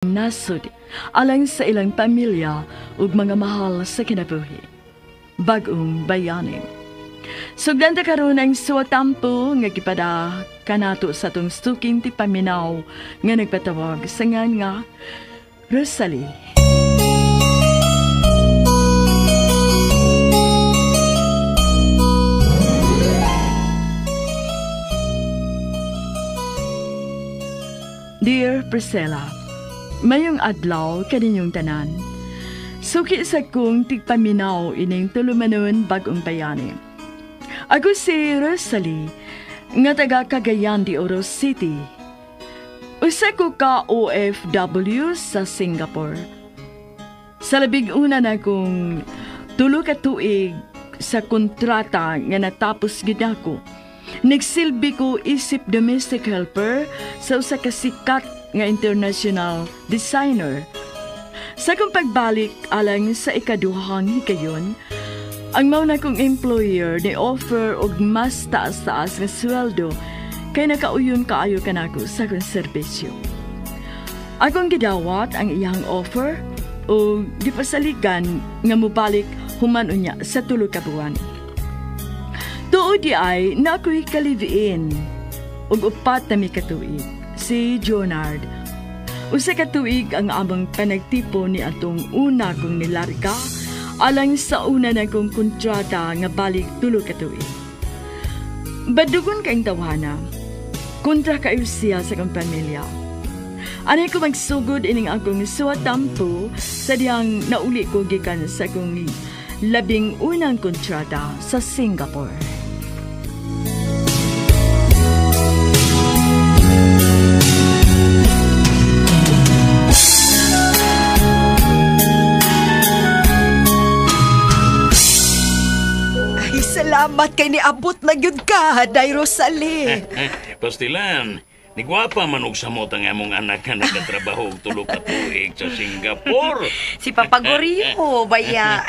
nasod alang sa ilang pamilya ug mga mahal sa kinabuhi. Bagong Bayani. Sugdan ta karon ang suwatampo nga gipada kanato sa tong stuking ti paminaw nga nagpatawag sa ngan nga Rosalie. Dear Priscilla, mayong adlaw kaninyong tanan. Suki sa kong tigpaminaw ining tulumanon Bagong Bayani. Ako si Rosalie, nga taga Cagayan de Oro City. Usa ko ka OFW sa Singapore. Sa labing una na kong tulo ka tuig sa kontrata nga natapos gid ako. Nagsilbi ko isip domestic helper sa usa ka sikat nga international designer. Sa kong pagbalik alang sa ikaduhang higayon, ang mauna kong employer ni offer og mas taas-taas nga sweldo kay nakauyon kaayo kanako sa kong serbisyo. Akong gidawat ang iyang offer o gipasaligan nga mubalik human unya sa tulo ka buwan. Tuod di ay na ako'y kaliviin ug upat na mi katuig, si Jonard. Usa ka tuig ang among panagtipo ni atong una kong nilarga alang sa una na kong kontrata nga balik tulo ka tuig. Badugon kaing tawhana, kontra kayo siya sa kong pamilya. Anay ko magsugod ining akong suwatampo sa diyang nauli ko gikan sa akong labing unang kontrata sa Singapore. Salamat kay niabot na gyud ka, Day Rosalie. Pastilan, nigwapa manog samot ang among anak nga nagkatrabaho og tulo ka tuig sa Singapore. Si Papa Gorio, baya.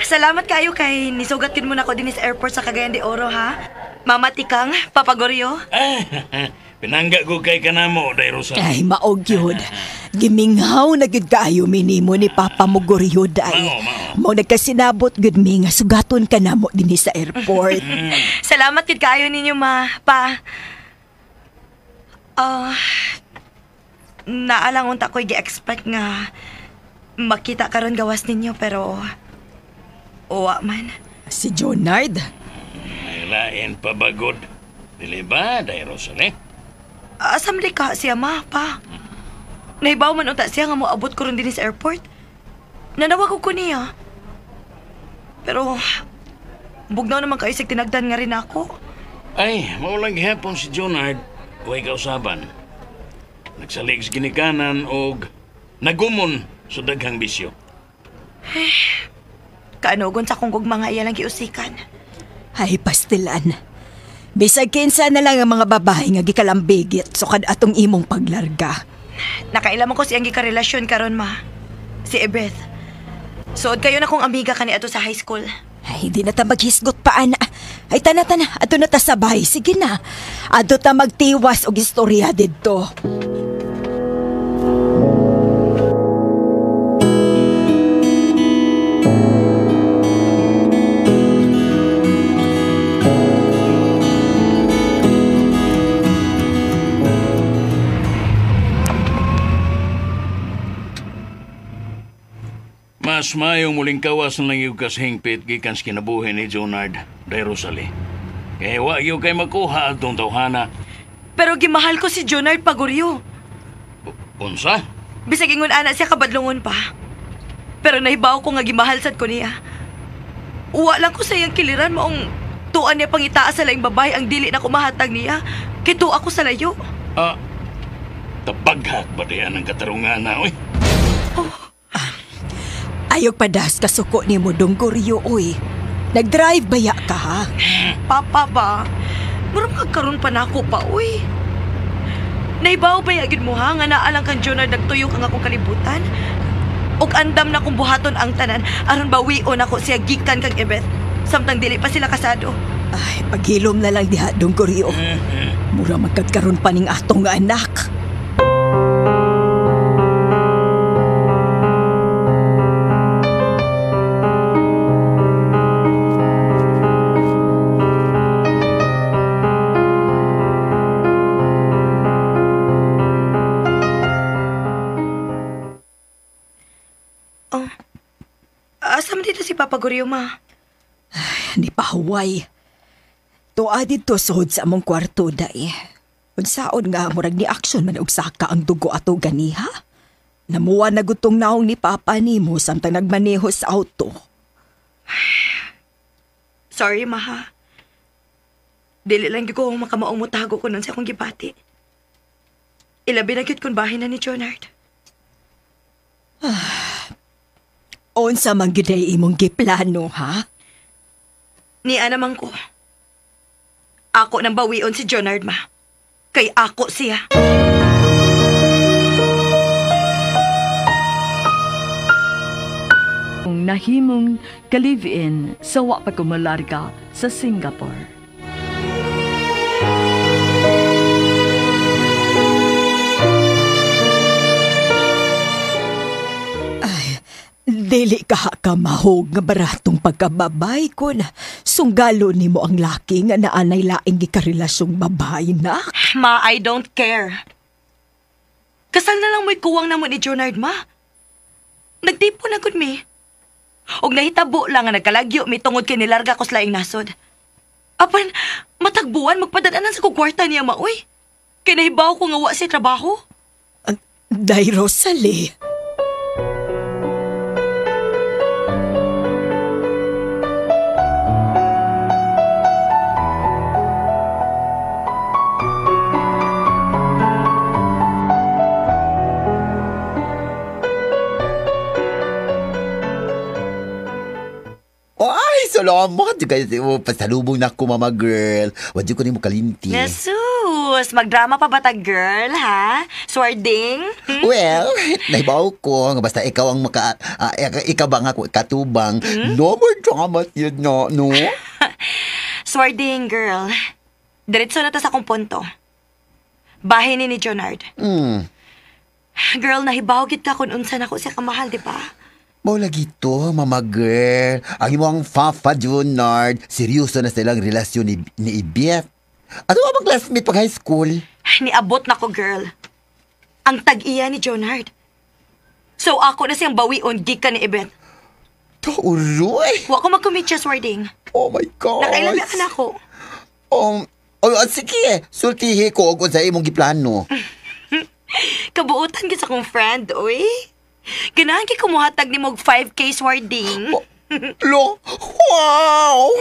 Salamat kayo kay nisugat yun muna ko din sa airport sa Cagayan de Oro, ha? Mama Tikang, Papa Gorio. Pinangga ko kay kanamo, Day Rosalie. Ay, maog yun. Giminghaw na gud kaayo minimo ni Papa mo Gorio, day. Mao nagkasinabot gud mi nga sugaton ka namo dinhi sa airport. Salamat gud kaayo ninyo, ma. Pa. Naalang unta ko'y gi-expect nga makita karon gawas ninyo, pero uwa man. Si Jonard? May lain pa bagod. Dili ba, Day Rosalie? Asam di ka siya, ma, pa. Nahibaw man unta siya nga mo abot ko rin din sa airport. Nanawag ko niya. Pero, bugnaw naman kayo sa tinagdan nga rin ako. Ay, maulang gihapon si Jonard. Huwag kausaban. Nagsalig sa ginikanan o nagumon sa daghang bisyo. Kaanugon sa kong gugma nga iya lang giusikan. Ay, pastilan. Bisag kinsa na lang ang mga babae nga gikalambigit so kad atong imong paglarga. Nakailamang ko siyang gikarelasyon karon, ma. Si Ebeth. Suod kayo na kong amiga kani ato sa high school. Ay, di na ta maghisgot pa, ana. Ay, tana. Ato na ta sabay. Sige na. Ato ta magtiwas og istorya didto. Mas mayong muling kawas na lang yung hingpit gikan sa kinabuhi ni Jonard, Day Rosalie. Kaya wa yung kay makuha at tong tawhana. Pero gimahal ko si Jonard Pagorio. Unsa? Bisag ingon ana siya kabadlongon pa. Pero nahibaw ko nga gimahal sad ko niya. Uwa lang ko sa iyang kiliran maong tuan niya pangitaas sa laing babae ang dili na kumahatag niya. Kay tuwa ko sa layo. Tabaghak ba diyan ang katarungan na, oy? Ayok padas kasuko ni mo dong Gorio, oy. Nag-drive baya ka, ha? Papa ba? Murang kagkaroon pa na ako pa, uy. Naibaw ba yagid mo, ha? Nga naalang kang Jonard nagtuyo kang akong kalibutan? Og andam na kong buhaton ang tanan aron bawion ako siya gikan kang Ebeth. Samtang dili pa sila kasado. Ay, paghilom na lang diha dong Gorio. Mura magkagkaroon pa ning atong nga anak. Papa Goryo, ma. Ni pahuway. Tuwa dito sud sa among kwarto, day. Unsaon nga murag ni aksyon man og saka ang dugo ato ganiha? Namuwa na gutong naong ni Papa nimo samtang nagmaneho sa auto. Sorry, ma, ha. Dili lang gyud ko makamaong mutago ko nun sa akong gibati. Ilabi na gyud kun bahin na ni Jonard. Unsa man gyud ay imong giplano, ha? Niya naman ko. Ako nang bawion si Jonard, ma. Kay ako siya. Kung nahimong ka-live-in sa wa pa kumularga sa Singapore. Dili ka mahog nga baratong pagkababay ko na sunggalo nimo ang laki nga naanay laing gikarelasyong babay na. Ma, I don't care. Kasal na lang mo'y kuwang na mo ni Jonard, ma. Nagtipo na gud mi. Og nahitabo lang nga nagkalagyo mi tungod kay nilarga ko sa laing nasod. Apan, matagbuan magpadadanan sa kwarta niya, ma, uy. Kay nahibaw ko nga wa si trabaho. Day Rosalie. Salamat kasi pasalubong na ako, mama girl. Wadyo ko ni mo kalinti. Nasus, magdrama pa ba ta, girl, ha? Swarding? Well, nahibaw ko nga basta ikaw ang ikaw ba nga katubang. No more drama yun, no? Swarding, girl. Diretso na ta sa akong punto. Bahay ni Jonard. Girl, nahibaw gid ka kung unsa na ko siya kamahal, di ba? Mau lagi to, mama girl. Ang imong Papa Jonard, seryoso na silang relasyon ni Ibiet. Ano ba mag-classmate pag high school? Niabot na ko, girl. Ang tag-iya ni Jonard. So ako na siyang bawion gikan ni Ibet. Tauroy! Wa ko mag-commit siya, Swarding. Oh my God! Nakailabihan na ako. Sige, sultihi ko kung sa imong giplano. Kabuutan gid sa akong friend, oy. Ganahan kay kumuhatag ni mog 5K, Swarding. Lo, wow!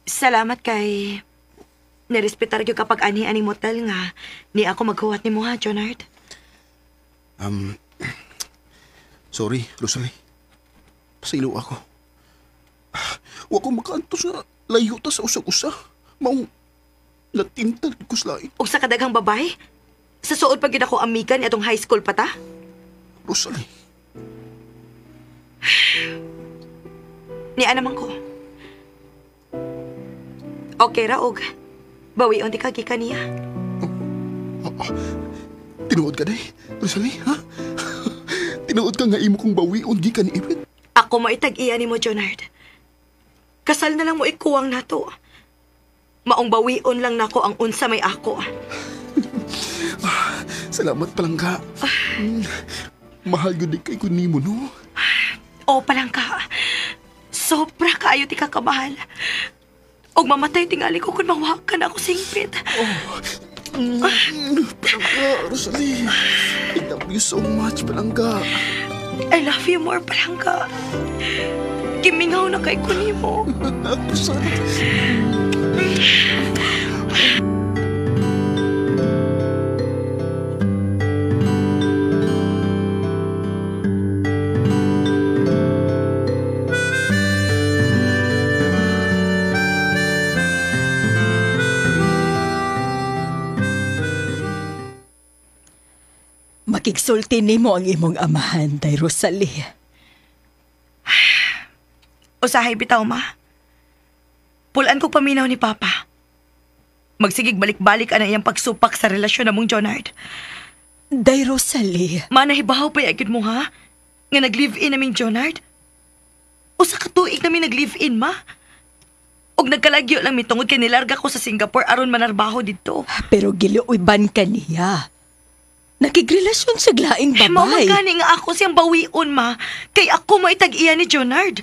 Salamat kay nirespetar gyud kapag ani-ani motel nga ni ako maghuwat nimo, ha, Jonard. Sorry, Rosalie. Pasilo ako. Wa ko makaanto sa layo ta sa usag-usa. Maong latinta ko slain. Og sa kadaghang babay, sa suod pa gyud ako amiga ni atong high school pa ta. Rosalie. Ni naman ko. Okay ra og bawion di ka gikan niya. Tinuod ka day, Rosalie, ha? Tinuod ka nga imo kong bawion gikan ni Ibet. Ako maitag-iya ni mo, Jonard. Kasal na lang mo ikuwang nato. Maong bawion lang nako ang unsa may ako. Salamat palangga. Mahal yun din kay kunimo, no? O palangga. Sobra kaayo ti kakamahal. Og mamatay tingali ko kung mawakan ako singpit. Palangga, Rosalie. I love you so much, palangga. I love you more, palangga. Gimingaw na kay kunimo. Rosalie. Makigsulti nimo ang imong amahan, day Rosalie. Usahay bitaw, ma. Pulaan ko paminaw ni Papa. Magsigig balik-balik ang iyang pagsupak sa relasyon na mong Jonard. Day Rosalie. Manahibaw pa yagid mo, ha? nga nag-live-in namin Jonard. Usa ka tuig namin nag-live-in, ma. Og nagkalagyo lang mitungod kay nilarga ko sa Singapore aron manarbaho didto. Pero giluoy-ban ka niya. Nakigrelasyon sa glaing Mao man babay. gani nga ako siyang bawion, ma. Kay ako maitag-iya ni Jonard.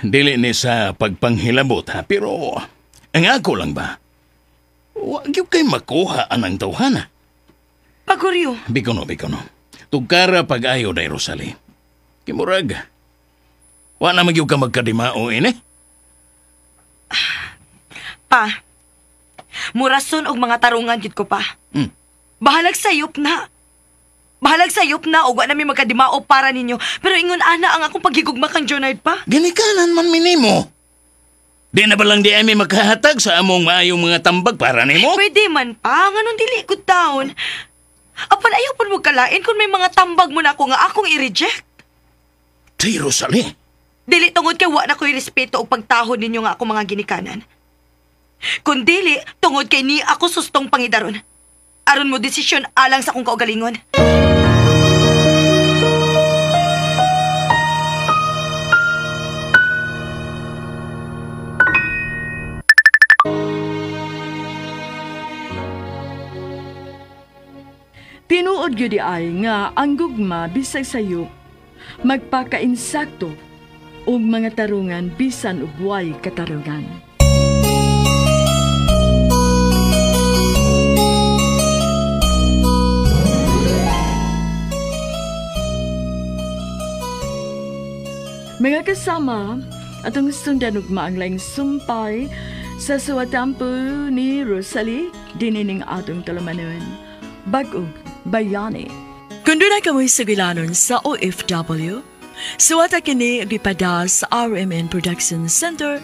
Dili ni sa pagpanghilabot ha, pero ang ako lang ba? Huwag yung kay makuha anang tawhana. Paguryo. Bikono. Tugkara pag-ayo day Rosalie. Kimurag. Wa na magyug ka magkadimao ini. Pa, murason og mga tarungan gid ko pa. Hmm. Bahalag sayop na. Bahalag sayop na og wa nami magkadimao para ninyo. Pero ingon ana ang akong paghigugma kang Jonard pa. Ginikanan man minimo. Di na ba lang di ay may makahatag sa among maayong mga tambag para nimo? Pwede man pa, nganong dili ko taon. Apan ayaw pa mo kalain kung may mga tambag mo na ako nga akong i-reject. Tay Rosalie. Dili tungod kay wa na ko'y respeto o pagtahon ninyo nga ako mga ginikanan. Kung dili, tungod kay ni ako sustong pangidaron. Aron mo desisyon alang sa akong kaugalingon. Tinuod gyud ay nga ang gugma bisag sayop magpakainsakto og mga tarungan bisan og way katarungan. Mga kasama, atong sundan ug maanglayng sumpay sa suwatampo ni Rosalie dinining atong talamanon. Bag-og Bayani. Kung doon ay kamoy sugilanon sa OFW, suwata kini gipada sa RMN Production Center,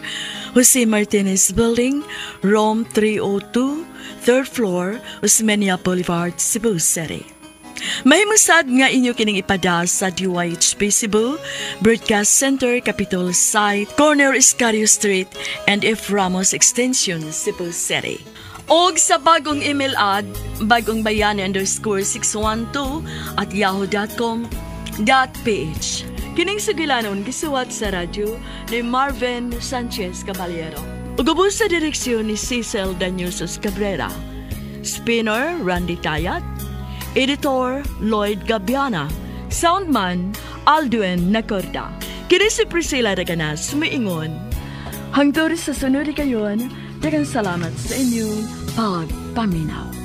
Jose Martinez Building, Rome 302, 3rd floor, Osmeña Boulevard, Cebu City. Mahimusad nga inyo kining ipada sa DYHP Cebu, Broadcast Center, Capitol Site, Corner Iscario Street, and F. Ramos Extension, Cebu City. Og sa bagong email ad, bagongbayani_612@yahoo.com.ph. Kining sugilanon gisuwat sa radyo ni Marvin Sanchez Caballero. Ugubos sa direksyon ni Cecil Daniusos Cabrera. Spinner Randy Tayat. Editor Lloyd Gabiana. Soundman Alduen Nacorda. Kini si Priscilla Raganas muingon. Hangtod sa sunod kayon, daghang salamat sa inyong pagpaminaw.